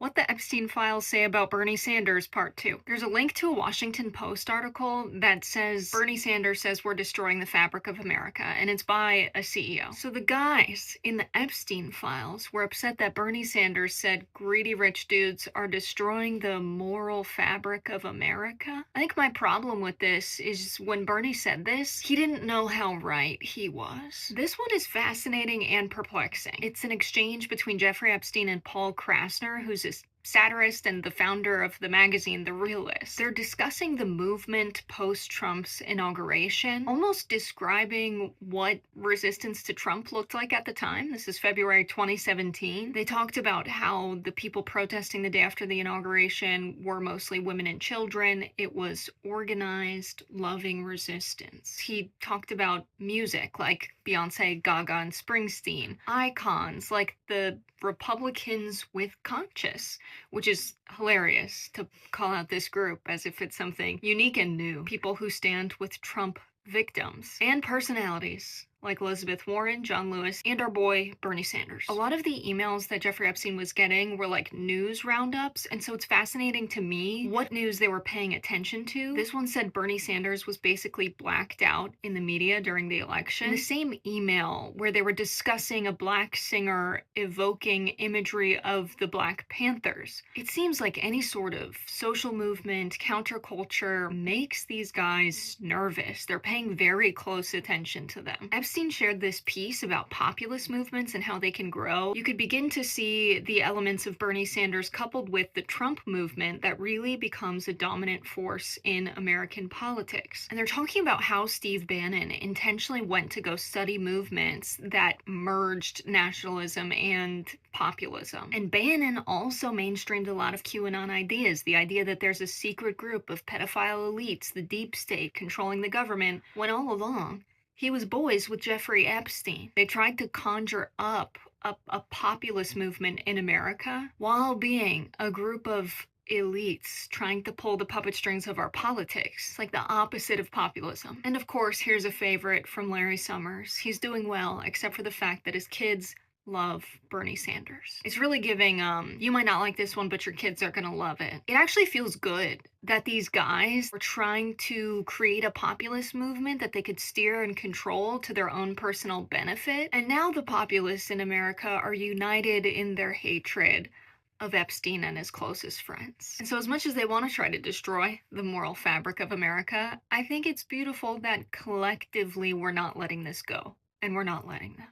What the Epstein files say about Bernie Sanders, part 2. There's a link to a Washington Post article that says Bernie Sanders says we're destroying the fabric of America, and it's by a CEO. So the guys in the Epstein files were upset that Bernie Sanders said greedy rich dudes are destroying the moral fabric of America. I think my problem with this is when Bernie said this, he didn't know how right he was. This one is fascinating and perplexing. It's an exchange between Jeffrey Epstein and Paul Krasner, who's a satirist and the founder of the magazine The Realist. They're discussing the movement post-Trump's inauguration, almost describing what resistance to Trump looked like at the time. This is February 2017. They talked about how the people protesting the day after the inauguration were mostly women and children. It was organized, loving resistance. He talked about music like Beyonce, Gaga, and Springsteen, icons like the Republicans with conscience, which is hilarious to call out this group as if it's something unique and new. People who stand with Trump victims, and personalities like Elizabeth Warren, John Lewis, and our boy Bernie Sanders. A lot of the emails that Jeffrey Epstein was getting were like news roundups, and so it's fascinating to me what news they were paying attention to. This one said Bernie Sanders was basically blacked out in the media during the election. In the same email where they were discussing a black singer evoking imagery of the Black Panthers. It seems like any sort of social movement, counterculture makes these guys nervous. They're paying very close attention to them. Epstein shared this piece about populist movements and how they can grow. You could begin to see the elements of Bernie Sanders coupled with the Trump movement that really becomes a dominant force in American politics. And they're talking about how Steve Bannon intentionally went to go study movements that merged nationalism and populism. And Bannon also mainstreamed a lot of QAnon ideas. The idea that there's a secret group of pedophile elites, the deep state, controlling the government, when all along, he was boys with Jeffrey Epstein. They tried to conjure up a populist movement in America while being a group of elites trying to pull the puppet strings of our politics, like the opposite of populism. And of course, here's a favorite from Larry Summers. He's doing well, except for the fact that his kids love Bernie Sanders. It's really giving, you might not like this one, but your kids are gonna love it. It actually feels good that these guys were trying to create a populist movement that they could steer and control to their own personal benefit. And now the populists in America are united in their hatred of Epstein and his closest friends. And so as much as they want to try to destroy the moral fabric of America, I think it's beautiful that collectively we're not letting this go. And we're not letting them.